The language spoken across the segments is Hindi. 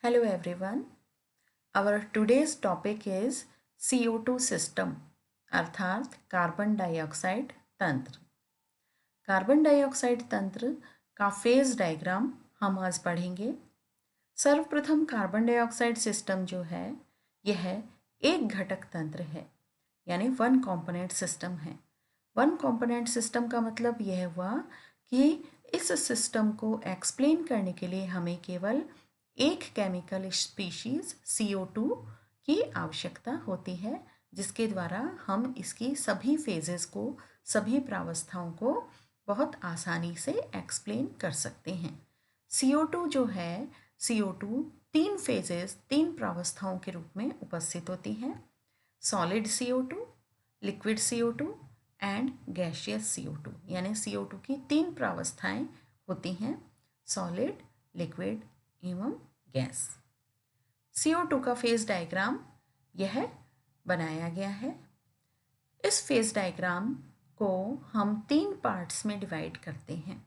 Hello everyone. Our today's topic is CO2 system अर्थात कार्बन डाइऑक्साइड तंत्र। कार्बन डाइऑक्साइड तंत्र का फेज डायग्राम हम आज पढ़ेंगे। सर्वप्रथम कार्बन डाइऑक्साइड सिस्टम जो है यह एक घटक तंत्र है, यानी वन कंपोनेंट सिस्टम है। वन कंपोनेंट सिस्टम का मतलब यह हुआ कि इस सिस्टम को एक्सप्लेन करने के लिए हमें केवल एक केमिकल स्पीशीज CO2 की आवश्यकता होती है, जिसके द्वारा हम इसकी सभी फेजेस को, सभी प्रावस्थाओं को बहुत आसानी से एक्सप्लेन कर सकते हैं। CO2 जो है, CO2 तीन फेजेस, तीन प्रावस्थाओं के रूप में उपस्थित होती हैं। Solid CO2, liquid CO2 and gaseous CO2, यानी CO2 की तीन प्रावस्थाएं होती हैं, सॉलिड, लिक्विड एवं गैस। CO2 का फेज डायग्राम यह बनाया गया है। इस फेज डायग्राम को हम तीन पार्ट्स में डिवाइड करते हैं।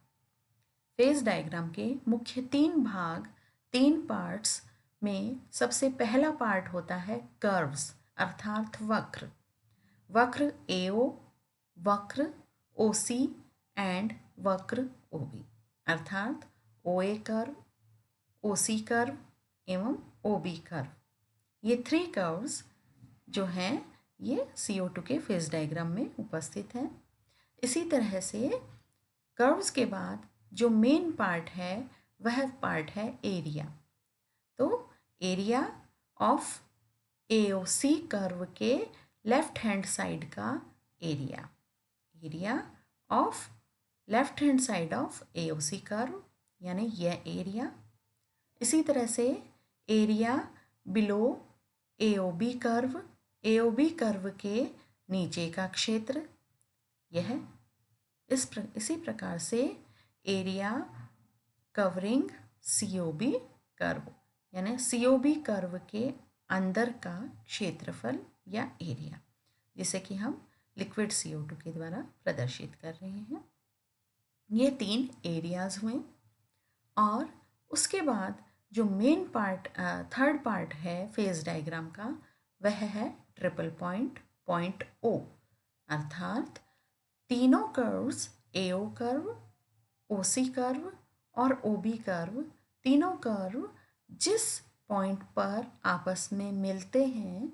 फेज डायग्राम के मुख्य तीन भाग, तीन पार्ट्स में सबसे पहला पार्ट होता है कर्व्स अर्थात वक्र। वक्र AO, वक्र OC एंड वक्र OB अर्थात OA कर्व, OC कर्व एवं OB कर्व। ये थ्री कर्व्स जो हैं ये CO2 के फेज डायग्राम में उपस्थित हैं। इसी तरह से कर्व्स के बाद जो मेन पार्ट है वह पार्ट है एरिया। तो एरिया ऑफ AOC कर्व के लेफ्ट हैंड साइड का area, area of left hand side of AOC curve, यानी यह एरिया। इसी तरह से area below AOB curve, AOB curve के नीचे का क्षेत्र, यह इसी प्रकार से एरिया कवरिंग COB कर्व, यानी COB कर्व के अंदर का क्षेत्रफल या एरिया, जिसे कि हम लिक्विड CO2 के द्वारा प्रदर्शित कर रहे हैं। ये तीन एरियाज हुए। और उसके बाद जो मेन पार्ट, थर्ड पार्ट है फेज डायग्राम का, वह है ट्रिपल पॉइंट, पॉइंट O अर्थात तीनों curves AO curve, OC curve और OB कर्व, तीनों कर्व जिस पॉइंट पर आपस में मिलते हैं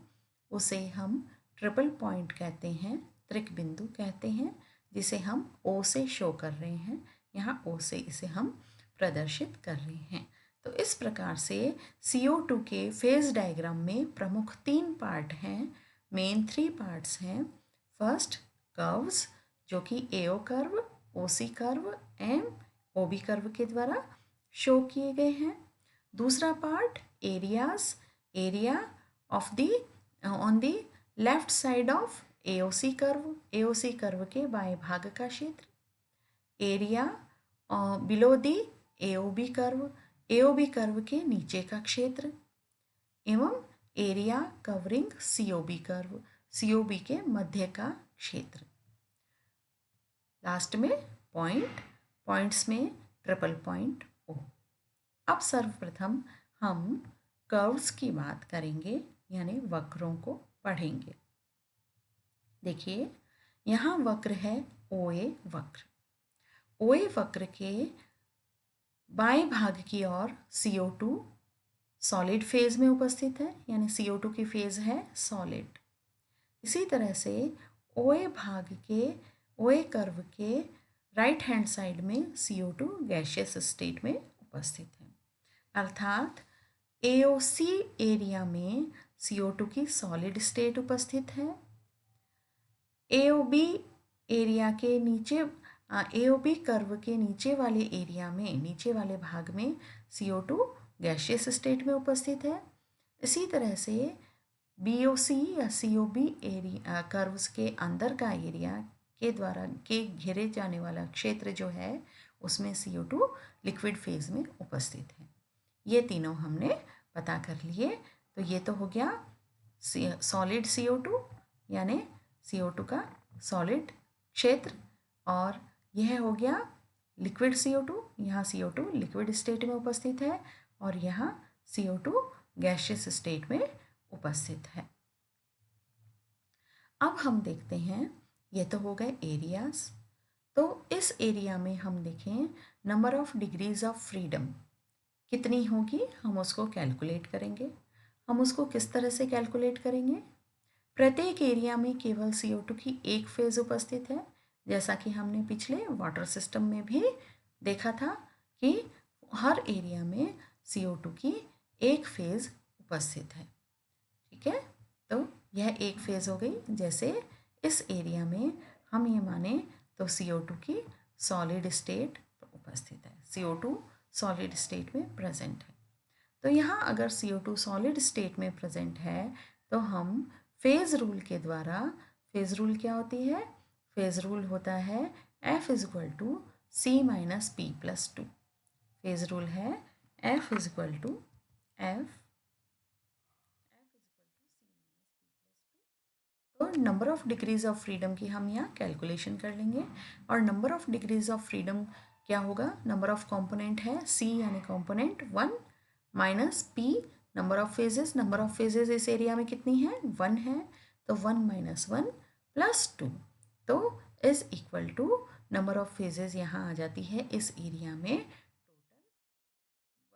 उसे हम ट्रिपल पॉइंट कहते हैं, त्रिक बिंदु कहते हैं, जिसे हम O से शो कर रहे हैं। यहाँ O से इसे हम प्रदर्शित कर रहे हैं। तो इस प्रकार से CO2 के फेज डायग्राम में प्रमुख तीन पार्ट हैं, मेन थ्री पार्ट्स हैं। फर्स्ट कर्व्स जो कि AO curve, OC curve and OB curve के द्वारा शो किए गए हैं। दूसरा part areas, area of the on the left side of AOC curve, AOC curve के बाएं भाग का क्षेत्र, area below the AOB curve, AOB curve के नीचे का क्षेत्र एवं area covering COB curve, COB के मध्य का क्षेत्र। लास्ट में पॉइंट्स में ट्रिपल पॉइंट O। अब सर्वप्रथम हम कर्व्स की बात करेंगे, यानी वक्रों को पढ़ेंगे। देखिए यहाँ वक्र है OA वक्र। OA वक्र के बाएं भाग की ओर CO2 सॉलिड फेज में उपस्थित है, यानी CO2 की फेज है सॉलिड। इसी तरह से OA भाग के, OA कर्व के राइट हैंड साइड में CO2 गैसियस स्टेट में उपस्थित है, अर्थात AOC एरिया में CO2 की सॉलिड स्टेट उपस्थित है। AOB एरिया के नीचे, AOB कर्व के नीचे वाले एरिया में, नीचे वाले भाग में CO2 गैसियस स्टेट में उपस्थित है। इसी तरह से BOC या COB एरिया कर्व्स के अंदर का एरिया के द्वारा के घेरे जाने वाला क्षेत्र जो है उसमें CO2 लिक्विड फेज में उपस्थित है। ये तीनों हमने पता कर लिए। तो ये तो हो गया सॉलिड CO2, यानी CO2 का सॉलिड क्षेत्र, और यह हो गया लिक्विड CO2, यहाँ CO2 लिक्विड स्टेट में उपस्थित है, और यहाँ CO2 गैसियस स्टेट में उपस्थित है। अब हम देखते हैं, ये तो हो गए एरियाज। तो इस एरिया में हम देखें number of degrees of freedom कितनी होगी, हम उसको कैलकुलेट करेंगे। हम उसको किस तरह से कैलकुलेट करेंगे? प्रत्येक एरिया में केवल CO2 की एक फेज उपस्थित है, जैसा कि हमने पिछले वाटर सिस्टम में भी देखा था कि हर एरिया में CO2 की एक फेज उपस्थित है। ठीक है, तो यह एक फेज हो गई। जैसे इस एरिया में हम ये माने तो CO2 की सॉलिड स्टेट उपस्थित है, CO2 सॉलिड स्टेट में प्रेजेंट है। तो यहाँ अगर CO2 सॉलिड स्टेट में प्रेजेंट है तो हम फेज रूल के द्वारा, फेज रूल क्या होती है? फेज रूल होता है F is equal to C minus P plus 2। Phase rule है F इजक्वल टू F तो number of degrees of freedom की हम यहाँ कैलकुलेशन कर लेंगे। और number of degrees of freedom क्या होगा? नंबर ऑफ कंपोनेंट है C यानी component 1 minus P number of phases. Number of phases इस एरिया में कितनी है? 1 है, तो 1 माइनस 1 प्लस 2 तो is equal to number of phases यहाँ आ जाती है इस एरिया में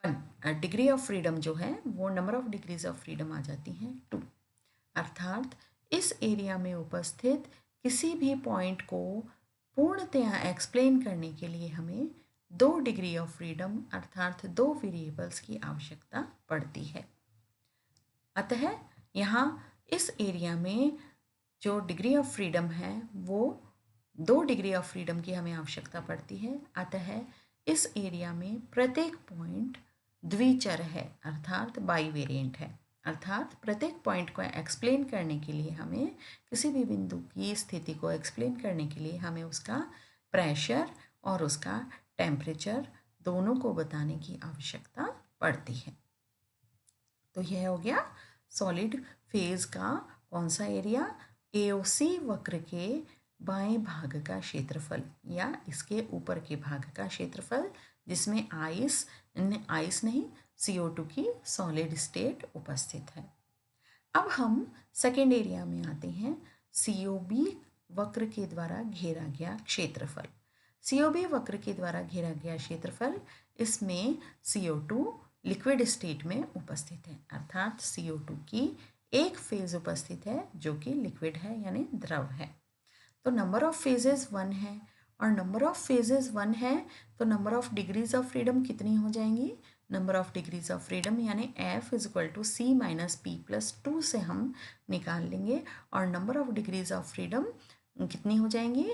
1। डिग्री ऑफ फ्रीडम जो है वो number of degrees of freedom आ जाती हैं 2। अर्थात इस एरिया में उपस्थित किसी भी पॉइंट को पूर्णतया एक्सप्लेन करने के लिए हमें 2 डिग्री ऑफ फ्रीडम अर्थात 2 वेरिएबल्स की आवश्यकता पड़ती है। अतः यहाँ इस एरिया में जो डिग्री ऑफ फ्रीडम है वो 2 डिग्री ऑफ फ्रीडम की हमें आवश्यकता पड़ती है। अतः इस एरिया में प्रत्येक पॉइंट द्विचर है अर्थात बाईवेरिएंट है। अर्थात प्रत्येक पॉइंट को एक्सप्लेन करने के लिए हमें, किसी भी बिंदु की स्थिति को एक्सप्लेन करने के लिए हमें उसका प्रेशर और उसका टेम्परेचर दोनों को बताने की आवश्यकता पड़ती है। तो यह हो गया सॉलिड फेज का कौन सा एरिया? AOC वक्र के बाएं भाग का क्षेत्रफल या इसके ऊपर के भाग का क्षेत्रफल, जिसमें आइस नहीं CO2 की सॉलिड स्टेट उपस्थित है। अब हम सेकेंड एरिया में आते हैं, COB वक्र के द्वारा घेरा गया क्षेत्रफल। COB वक्र के द्वारा घेरा गया क्षेत्रफल, इसमें CO2 लिक्विड स्टेट में उपस्थित है अर्थात CO2 की एक फेज उपस्थित है जो कि लिक्विड है यानी द्रव है। तो नंबर ऑफ फेजेस 1 है और नंबर ऑफ फेजेस 1 है तो number of degrees of freedom कितनी हो जाएंगी? Number of degrees of freedom यानी F is equal to C minus P plus 2 से हम निकाल लेंगे। और number of degrees of freedom कितनी हो जाएंगी?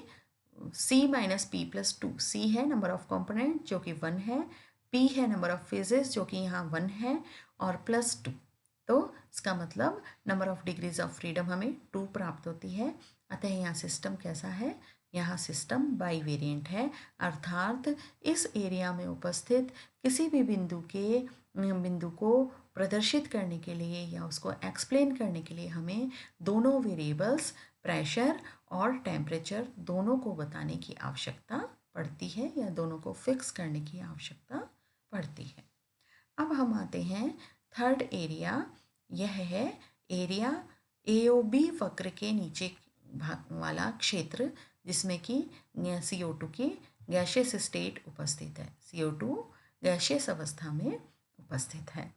C minus P plus 2। C है नंबर ऑफ कंपोनेंट जो कि 1 है, P है नंबर ऑफ फेजेस जो कि यहाँ 1 है और प्लस 2। तो इसका मतलब number of degrees of freedom हमें 2 प्राप्त होती है। अतः यहाँ सिस्टम कैसा है? यहाँ सिस्टम बाईवेरिएंट है अर्थात इस एरिया में उपस्थित किसी भी बिंदु को प्रदर्शित करने के लिए या उसको एक्सप्लेन करने के लिए हमें दोनों वेरिएबल्स प्रेशर और टेम्परेचर दोनों को बताने की आवश्यकता पड़ती है या दोनों को फिक्स करने की आवश्यकता पड़ती है। अब हम आते हैं थर्ड एरिया। यह है एरिया AOB वक्र के नीचे वाला क्षेत्र जिसमें कि CO2 की गैसियस स्टेट उपस्थित है। CO2 गैसियस अवस्था में उपस्थित है।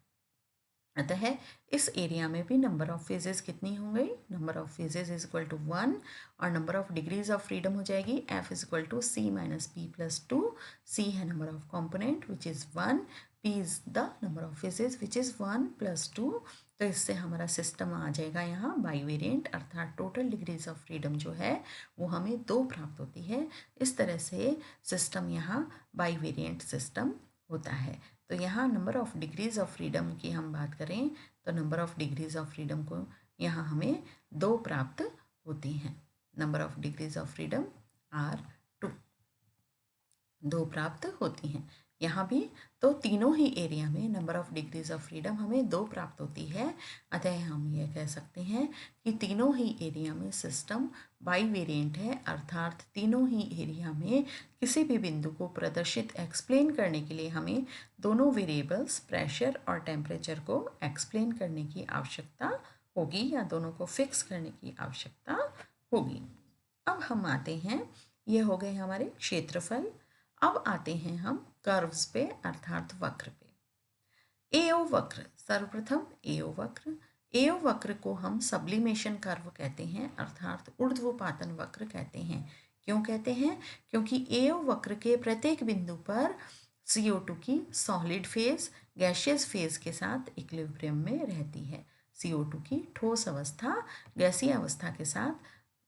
अतः इस एरिया में भी नंबर ऑफ फेजेस कितनी हो गई? Number of phases is equal to 1 और number of degrees of freedom हो जाएगी F is equal to C minus P plus 2। C है number of component which is 1, P is the number of phases which is 1 plus 2। तो इससे हमारा सिस्टम आ जाएगा यहाँ बाईवेरिएंट अर्थात टोटल डिग्रीज ऑफ फ्रीडम जो है वो हमें 2 प्राप्त होती है। इस तरह से सिस्टम यहाँ बाईवेरिएंट सिस्टम होता है। तो यहाँ number of degrees of freedom की हम बात करें तो number of degrees of freedom को यहाँ हमें 2 प्राप्त होती हैं। Number of degrees of freedom are 2 प्राप्त होती हैं। यहाँ भी तो तीनों ही एरिया में number of degrees of freedom हमें 2 प्राप्त होती है। अतः हम ये कह सकते हैं कि तीनों ही एरिया में सिस्टम बाईवेरिएंट है, अर्थात तीनों ही एरिया में किसी भी बिंदु को प्रदर्शित एक्सप्लेन करने के लिए हमें दोनों वेरिएबल्स प्रेशर और टेम्परेचर को एक्सप्लेन करने की आवश्यकता होगी या दोनों को फिक्स करने की आवश्यकता होगी। अब हम आते हैं, ये हो गए हमारे क्षेत्रफल। अब आते हैं हम कर्व्स पे अर्थात वक्र पे। एओ वक्र, सर्वप्रथम एओ वक्र। एओ वक्र को हम सब्लिमेशन कर्व कहते हैं अर्थात ऊर्ध्वपातन वक्र कहते हैं। क्यों कहते हैं? क्योंकि एओ वक्र के प्रत्येक बिंदु पर CO2 की सॉलिड फेज गैशियस फेज के साथ इक्विलिब्रियम में रहती है। CO2 की ठोस अवस्था गैसीय अवस्था के साथ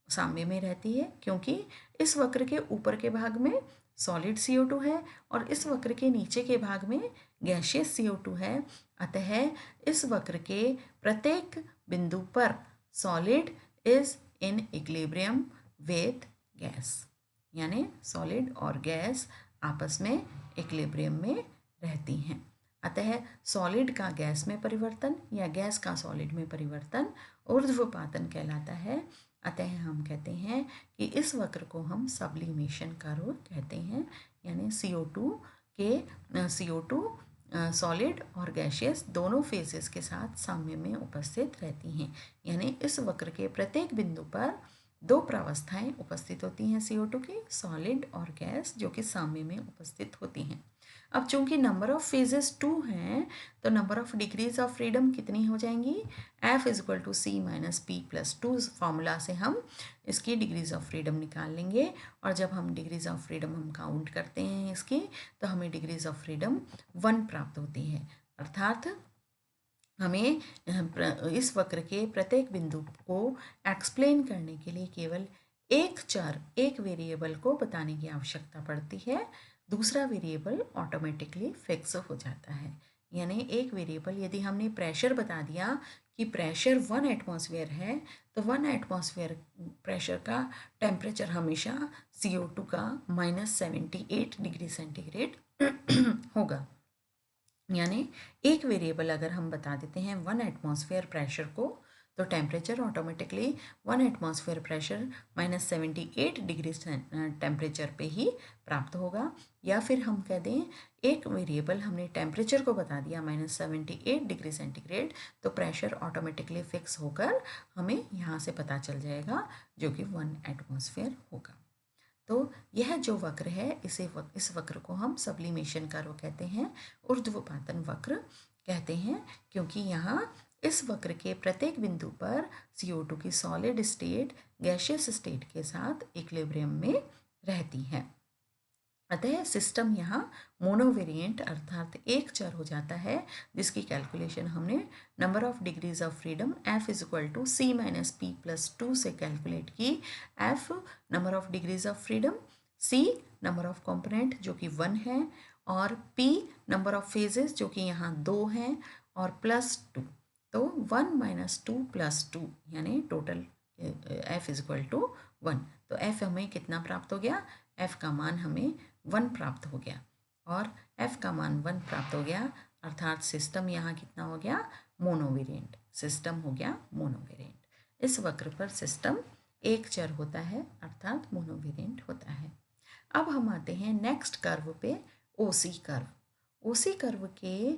साम्य में रहती है, क्योंकि इस वक्र के ऊपर के भाग में सॉलिड CO2 है और इस वक्र के नीचे के भाग में गैशियस CO2 है। अतः इस वक्र के प्रत्येक बिंदु पर solid is in equilibrium with gas, यानी सॉलिड और गैस आपस में इक्विलिब्रियम में रहती हैं। अतः सॉलिड का गैस में परिवर्तन या गैस का सॉलिड में परिवर्तन ऊर्ध्वपातन कहलाता है। अतः हम कहते हैं कि इस वक्र को हम सब्लिमेशन कर्व कहते हैं, यानी CO2 सॉलिड और गैशियस दोनों फेजेस के साथ साम्य में उपस्थित रहती हैं। यानी इस वक्र के प्रत्येक बिंदु पर 2 प्रावस्थाएं उपस्थित होती हैं CO2 की, सॉलिड और गैस, जो कि साम्य में उपस्थित होती हैं। अब चूंकि नंबर ऑफ फेजेस 2 हैं तो number of degrees of freedom कितनी हो जाएंगी? F = C - P + 2 फॉर्मूला से हम इसकी डिग्रीज ऑफ फ्रीडम निकाल लेंगे। और जब हम डिग्रीज ऑफ फ्रीडम हम काउंट करते हैं इसकी, तो हमें डिग्रीज ऑफ फ्रीडम 1 प्राप्त होती है। अर्थात हमें इस वक्र के प्रत्येक बिंदु को एक्सप्लेन करने के लिए केवल एक चर, एक वेरिएबल को बताने की आवश्यकता पड़ती है। दूसरा वेरिएबल ऑटोमेटिकली फिक्स हो जाता है। यानी एक वेरिएबल, यदि हमने प्रेशर बता दिया कि प्रेशर 1 एटमॉस्फेयर है, तो 1 एटमॉस्फेयर प्रेशर का टेम्परेचर हमेशा CO2 का -78 डिग्री सेंटीग्रेड होगा। यानी एक वेरिएबल अगर हम बता देते हैं 1 एटमॉस्फेयर प्रेशर को, तो temperature automatically 1 atmosphere pressure -78 degree temperature पे ही प्राप्त होगा। या फिर हम कह दें एक वेरिएबल हमने टेम्परेचर को बता दिया -78 डिग्री सेंटीग्रेड, तो प्रेशर ऑटोमेटिकली फिक्स होकर हमें यहाँ से पता चल जाएगा, जो कि 1 एटमॉस्फेयर होगा। तो यह जो वक्र है इस वक्र को हम सब्लिमेशन कर्व कहते हैं, ऊर्ध्वपातन वक्र कहते हैं, क्योंकि यहाँ इस वक्र के प्रत्येक बिंदु पर CO2 की सॉलिड स्टेट गैशियस स्टेट के साथ इक्विलिब्रियम में रहती है। अतः सिस्टम यहाँ मोनोवेरिएंट अर्थात एक चर हो जाता है, जिसकी कैलकुलेशन हमने number of degrees of freedom F = C - P + 2 से कैलकुलेट की। F number of degrees of freedom, C number of component जो कि 1 है, और P नंबर ऑफ फेजेस जो कि यहाँ 2 हैं, और +2, तो 1 - 2 + 2 यानी टोटल F = 1। तो F हमें कितना प्राप्त हो गया? F का मान हमें 1 प्राप्त हो गया, और F का मान 1 प्राप्त हो गया, अर्थात सिस्टम यहाँ कितना हो गया? मोनोवेरिएंट सिस्टम हो गया, मोनोवेरिएंट। इस वक्र पर सिस्टम एक चर होता है अर्थात मोनोवेरिएंट होता है। अब हम आते हैं नेक्स्ट कर्व पे, OC कर्व। OC कर्व के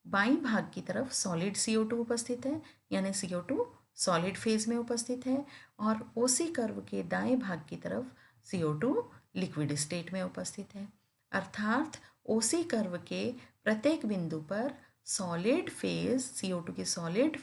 बाईं भाग की तरफ सॉलिड CO2 उपस्थित है, यानी CO2 सॉलिड फेज में उपस्थित है, और OC कर्व के दाएं भाग की तरफ CO2 लिक्विड स्टेट में उपस्थित है। अर्थात OC कर्व के प्रत्येक बिंदु पर सॉलिड फेज CO2 की सॉलिड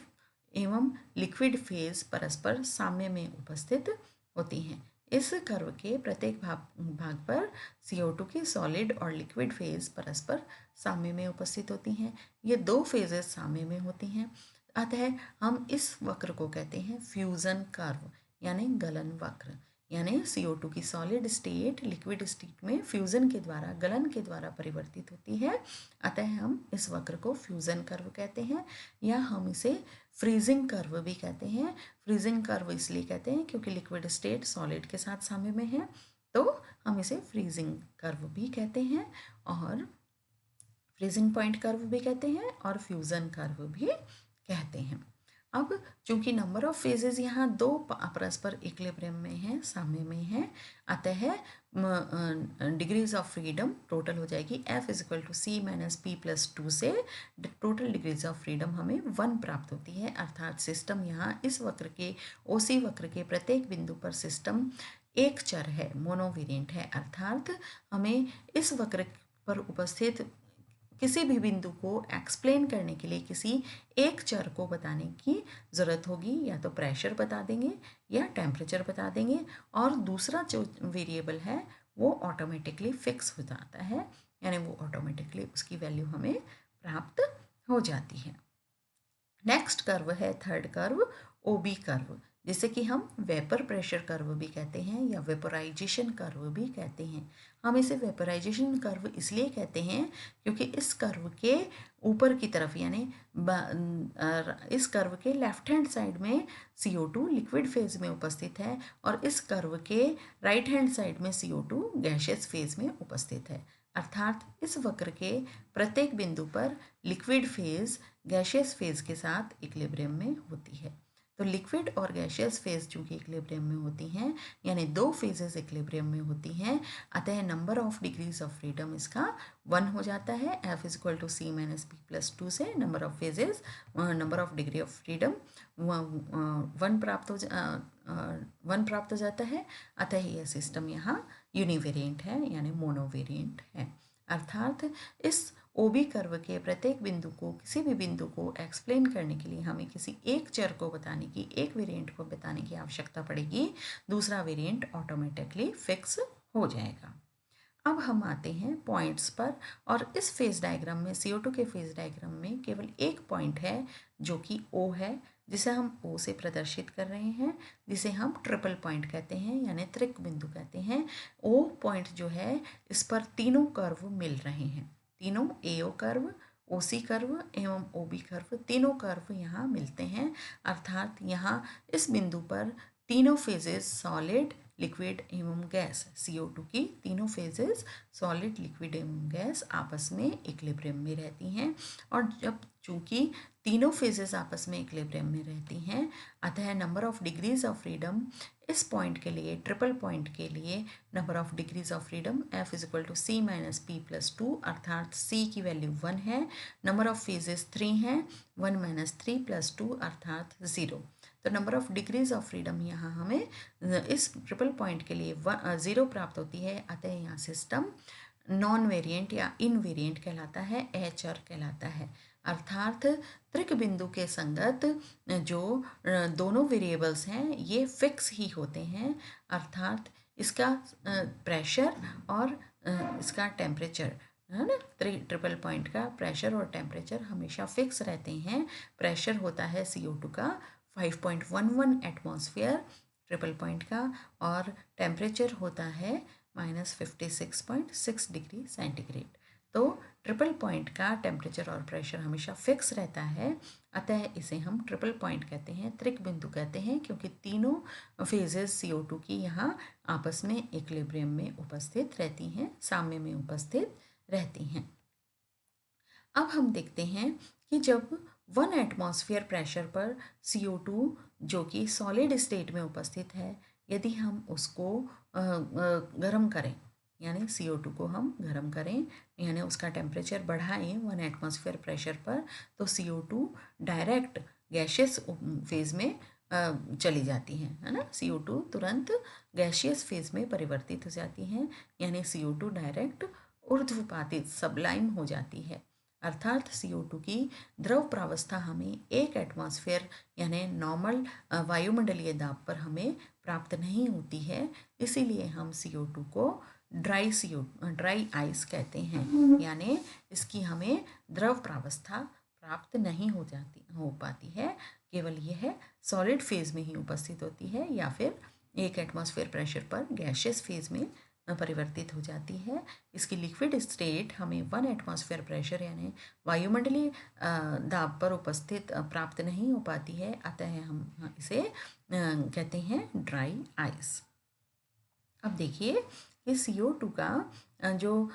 एवं लिक्विड फेज परस्पर साम्य में उपस्थित होती हैं। इस कर्व के प्रत्येक भाग पर CO2 की सॉलिड और लिक्विड फेज परस्पर साम्य में उपस्थित होती हैं। ये 2 फेजेस साम्य में होती हैं। अतः हम इस वक्र को कहते हैं फ्यूजन कर्व, यानी गलन वक्र। यानी CO2 की सॉलिड स्टेट लिक्विड स्टेट में फ्यूजन के द्वारा, गलन के द्वारा परिवर्तित होती है। अतः हम इस वक्र को फ्यूजन कर्व कहते हैं, या हम इसे फ्रीजिंग कर्व भी कहते हैं। फ्रीजिंग कर्व इसलिए कहते हैं क्योंकि लिक्विड स्टेट सॉलिड के साथ साम्य में है, तो हम इसे फ्रीजिंग कर्व भी कहते हैं। और फ्रीजिंग पॉइंट कर्व भी कहते हैं और फ्यूज़न कर्व भी कहते हैं। अब चूंकि नंबर ऑफ फेजेस यहाँ दो परस्पर इक्विलिब्रियम में है, साम्य में है, अतः डिग्रीज ऑफ फ्रीडम टोटल हो जाएगी F equal to C minus P+2 से टोटल डिग्रीज ऑफ फ्रीडम हमें 1 प्राप्त होती है। अर्थात सिस्टम यहाँ इस वक्र के OC वक्र के प्रत्येक बिंदु पर सिस्टम एक चर है, मोनोवेरिएंट है। अर्थात हमें इस वक्र पर उपस्थित किसी भी बिंदु को एक्सप्लेन करने के लिए किसी एक चर को बताने की ज़रूरत होगी। या तो प्रेशर बता देंगे या टेम्परेचर बता देंगे, और दूसरा जो वेरिएबल है वो ऑटोमेटिकली फिक्स हो जाता है, यानी वो ऑटोमेटिकली उसकी वैल्यू हमें प्राप्त हो जाती है। नेक्स्ट कर्व है थर्ड कर्व OB कर्व, जिसे कि हम वेपर प्रेशर कर्व भी कहते हैं या वेपराइजेशन कर्व भी कहते हैं। हम इसे वेपराइजेशन कर्व इसलिए कहते हैं क्योंकि इस कर्व के ऊपर की तरफ यानी इस कर्व के लेफ्ट हैंड साइड में CO2 लिक्विड फेज में उपस्थित है और इस कर्व के राइट हैंड साइड में CO2 गैशियस फेज में उपस्थित है। अर्थात इस वक्र के प्रत्येक बिंदु पर लिक्विड फेज गैशियस फेज के साथ इक्विलिब्रियम में होती है। तो लिक्विड और गैशियस फेज चूंकि इक्विलिब्रियम में होती हैं, यानी दो फेजेस इक्विलिब्रियम में होती हैं, अतः number of degrees of freedom इसका 1 हो जाता है। F equal to C minus P+2 से number of phases, number of degree of freedom 1 प्राप्त हो जाता है। अतः यह सिस्टम यहाँ यूनिवेरिएंट है यानी मोनोवेरिएंट है। अर्थात इस OB कर्व के प्रत्येक बिंदु को, किसी भी बिंदु को एक्सप्लेन करने के लिए हमें किसी एक चर को बताने की, एक वेरिएंट को बताने की आवश्यकता पड़ेगी, दूसरा वेरिएंट ऑटोमेटिकली फिक्स हो जाएगा। अब हम आते हैं पॉइंट्स पर, और इस फेज डायग्राम में, CO2 के फेज डायग्राम में केवल एक पॉइंट है जो कि O है, जिसे हम O से प्रदर्शित कर रहे हैं, जिसे हम ट्रिपल पॉइंट कहते हैं यानी त्रिक बिंदु कहते हैं। O पॉइंट जो है, इस पर तीनों कर्व मिल रहे हैं, तीनों AO कर्व, OC कर्व एवं OB कर्व, तीनों कर्व यहाँ मिलते हैं। अर्थात यहाँ इस बिंदु पर तीनों फेजेस सॉलिड, लिक्विड एवं गैस, CO2 की तीनों फेजेस सॉलिड, लिक्विड एवं गैस आपस में इक्विलिब्रियम में रहती हैं। और जब चूंकि तीनों फेजेस आपस में इक्विलिब्रियम में रहती हैं, अतः number of degrees of freedom इस पॉइंट के लिए, ट्रिपल पॉइंट के लिए, number of degrees of freedom F equal to C minus P+2, अर्थात C की वैल्यू 1 है, नंबर ऑफ फेजेस 3 हैं, 1 माइनस 3+2 अर्थात 0। तो number of degrees of freedom यहाँ हमें इस ट्रिपल पॉइंट के लिए 0 प्राप्त होती है। अतः यहाँ सिस्टम नॉन वेरिएंट या इनवेरिएंट कहलाता है, अचर कहलाता है। अर्थात त्रिक बिंदु के संगत जो दोनों वेरिएबल्स हैं ये फिक्स ही होते हैं। अर्थात इसका प्रेशर और इसका टेम्परेचर है ना, ट्रिपल पॉइंट का प्रेशर और टेम्परेचर हमेशा फिक्स रहते हैं। प्रेशर होता है CO2 का 5.11 एटमॉस्फेयर ट्रिपल पॉइंट का, और टेम्परेचर होता है -56.6 डिग्री सेंटीग्रेड। तो ट्रिपल पॉइंट का टेम्परेचर और प्रेशर हमेशा फिक्स रहता है, अतः इसे हम ट्रिपल पॉइंट कहते हैं, त्रिक बिंदु कहते हैं, क्योंकि तीनों फेजेस CO2 की यहाँ आपस में इक्विलिब्रियम में उपस्थित रहती हैं, साम्य में उपस्थित रहती हैं। अब हम देखते हैं कि जब 1 एटमॉस्फेयर प्रेशर पर CO2 जो कि सॉलिड स्टेट में उपस्थित है, यदि हम उसको गर्म करें, यानी CO2 को हम गर्म करें, यानी उसका टेम्परेचर बढ़ाएं 1 एटमॉस्फेयर प्रेशर पर, तो CO2 डायरेक्ट गैशियस फेज में चली जाती है ना। CO2 तुरंत गैशियस फेज में परिवर्तित हो जाती हैं, यानी CO2 डायरेक्ट ऊर्ध्वपातित सबलाइम हो जाती है। अर्थात CO2 की द्रव प्रावस्था हमें 1 एटमॉस्फेयर यानी नॉर्मल वायुमंडलीय दाब पर हमें प्राप्त नहीं होती है, इसीलिए हम CO2 को ड्राई आइस कहते हैं, यानी इसकी हमें द्रव प्रावस्था प्राप्त नहीं हो पाती है, केवल यह सॉलिड फेज में ही उपस्थित होती है या फिर 1 एटमॉस्फेयर प्रेशर पर गैशियस फेज में परिवर्तित हो जाती है। इसकी लिक्विड स्टेट हमें 1 एटमॉस्फेयर प्रेशर यानी वायुमंडलीय दाब पर उपस्थित प्राप्त नहीं हो पाती है, अतः हम इसे कहते हैं ड्राई आइस। अब देखिए कि CO2 का जो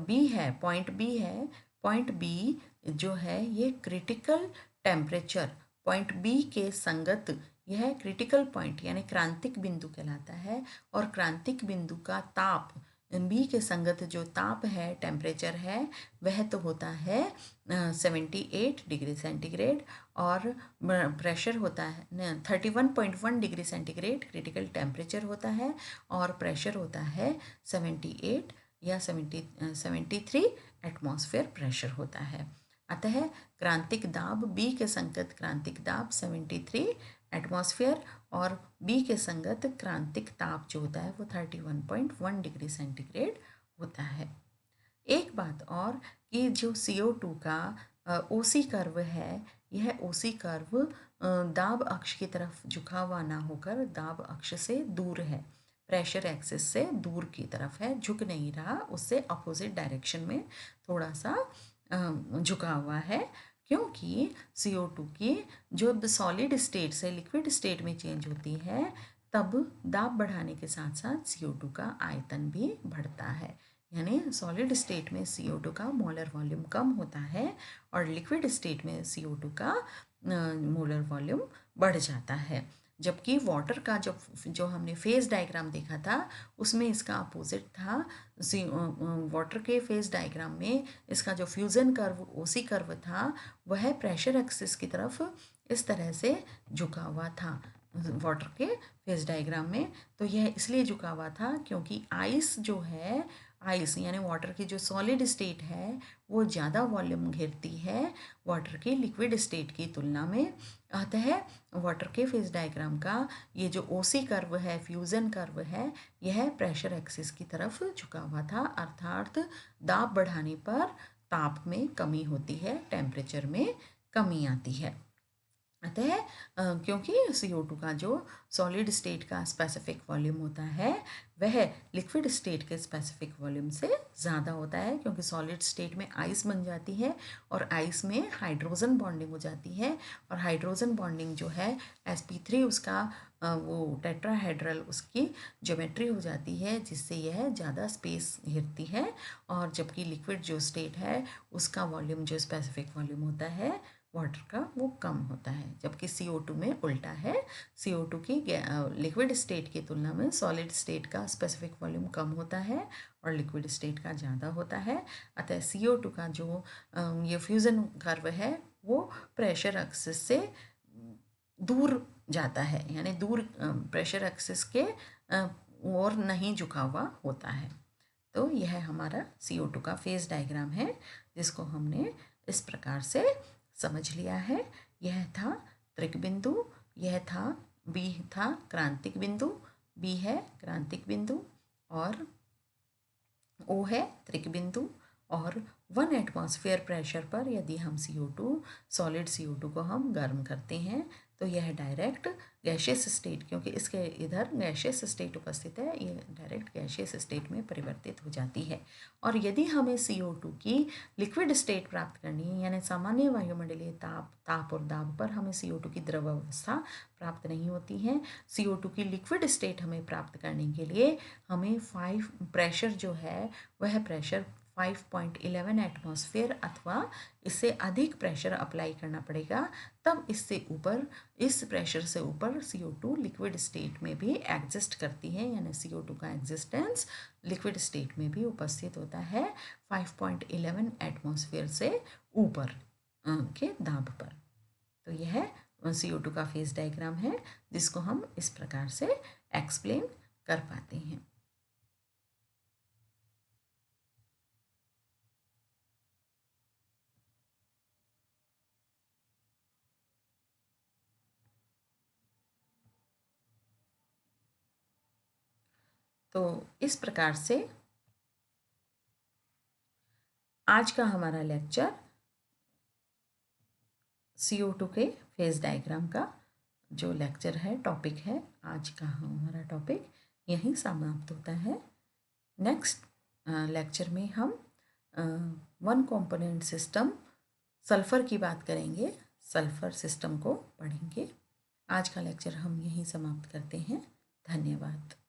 B है, पॉइंट B है, पॉइंट बी जो है ये क्रिटिकल टेम्परेचर, पॉइंट बी के संगत यह क्रिटिकल पॉइंट यानी क्रांतिक बिंदु कहलाता है। और क्रांतिक बिंदु का ताप बी के संगत जो ताप है, टेम्परेचर है, वह तो होता है 78 डिग्री सेंटीग्रेड, और प्रेशर होता है 31.1 डिग्री सेंटीग्रेड क्रिटिकल टेम्परेचर होता है, और प्रेशर होता है 78 या 73 एटमॉस्फेयर प्रेशर होता है। अतः क्रांतिक दाब बी के संगत क्रांतिक दाब 73 एटमॉस्फेयर, और बी के संगत क्रांतिक ताप जो होता है वो 31.1 डिग्री सेंटीग्रेड होता है। एक बात और कि जो CO2 का ओसी कर्व है, यह ओसी कर्व दाब अक्ष की तरफ झुका हुआ ना होकर दाब अक्ष से दूर है, प्रेशर एक्सिस से दूर की तरफ है, झुक नहीं रहा, उससे अपोजिट डायरेक्शन में थोड़ा सा झुका हुआ है, क्योंकि CO2 की जब सॉलिड स्टेट से लिक्विड स्टेट में चेंज होती है तब दाब बढ़ाने के साथ साथ CO2 का आयतन भी बढ़ता है। यानी सॉलिड स्टेट में CO2 का मोलर वॉल्यूम कम होता है और लिक्विड स्टेट में CO2 का मोलर वॉल्यूम बढ़ जाता है। जबकि वाटर का जो हमने फेज डायग्राम देखा था उसमें इसका अपोजिट था। वाटर के फेज डायग्राम में इसका जो फ्यूज़न कर्व ओसी कर्व था वह प्रेशर एक्सिस की तरफ इस तरह से झुका हुआ था वाटर के फेज डायग्राम में। तो यह इसलिए झुका हुआ था क्योंकि आइस जो है, आइस यानी वाटर की जो सॉलिड स्टेट है वो ज़्यादा वॉल्यूम घेरती है वाटर की लिक्विड स्टेट की तुलना में। अतः वाटर के फेज डायग्राम का ये जो ओसी कर्व है, फ्यूज़न कर्व है, यह प्रेशर एक्सिस की तरफ झुका हुआ था, अर्थात दाब बढ़ाने पर ताप में कमी होती है, टेम्परेचर में कमी आती है। अतः क्योंकि CO2 का जो सॉलिड स्टेट का स्पेसिफिक वॉल्यूम होता है वह लिक्विड स्टेट के स्पेसिफिक वॉल्यूम से ज़्यादा होता है, क्योंकि सॉलिड स्टेट में आइस बन जाती है और आइस में हाइड्रोजन बॉन्डिंग हो जाती है, और हाइड्रोजन बॉन्डिंग जो है sp3 उसका वो टेट्राहेड्रल उसकी ज्योमेट्री हो जाती है, जिससे यह ज़्यादा स्पेस घेरती है। और जबकि लिक्विड जो स्टेट है उसका वॉल्यूम जो स्पेसिफिक वॉल्यूम होता है वाटर का वो कम होता है, जबकि CO2 में उल्टा है। CO2 की लिक्विड स्टेट की तुलना में सॉलिड स्टेट का स्पेसिफिक वॉल्यूम कम होता है और लिक्विड स्टेट का ज़्यादा होता है। अतः CO2 का जो ये फ्यूज़न कर्व है वो प्रेशर एक्सिस से दूर जाता है, यानी दूर प्रेशर एक्सिस के और नहीं झुका हुआ होता है। तो यह हमारा CO2 का फेज डायग्राम है, जिसको हमने इस प्रकार से समझ लिया है। यह था त्रिक बिंदु, यह था बी था क्रांतिक बिंदु, बी है क्रांतिक बिंदु, और ओ है त्रिक बिंदु। और 1 एटमॉस्फेयर प्रेशर पर यदि हम CO2 सॉलिड CO2 को हम गर्म करते हैं तो यह डायरेक्ट गैशियस स्टेट, क्योंकि इसके इधर गैशियस स्टेट उपस्थित है, ये डायरेक्ट गैशियस स्टेट में परिवर्तित हो जाती है। और यदि हमें CO2 की लिक्विड स्टेट प्राप्त करनी है, यानी सामान्य वायुमंडलीय ताप और दाब पर हमें CO2 की द्रव अवस्था प्राप्त नहीं होती है, CO2 की लिक्विड स्टेट हमें प्राप्त करने के लिए हमें प्रेशर जो है वह प्रेशर 5.11 एटमॉस्फेयर अथवा इससे अधिक प्रेशर अप्लाई करना पड़ेगा। तब इससे ऊपर, इस प्रेशर से ऊपर CO2 लिक्विड स्टेट में भी एग्जिस्ट करती है, यानी CO2 का एग्जिस्टेंस लिक्विड स्टेट में भी उपस्थित होता है 5.11 एटमॉस्फेयर से ऊपर के दाब पर। तो यह CO2 का फेज डायग्राम है, जिसको हम इस प्रकार से एक्सप्लेन कर पाते हैं। तो इस प्रकार से आज का हमारा लेक्चर CO2 के फेज डायग्राम का जो लेक्चर है, टॉपिक है, आज का हमारा टॉपिक यहीं समाप्त होता है। नेक्स्ट लेक्चर में हम 1 कंपोनेंट सिस्टम सल्फ़र की बात करेंगे, सल्फ़र सिस्टम को पढ़ेंगे। आज का लेक्चर हम यहीं समाप्त करते हैं। धन्यवाद।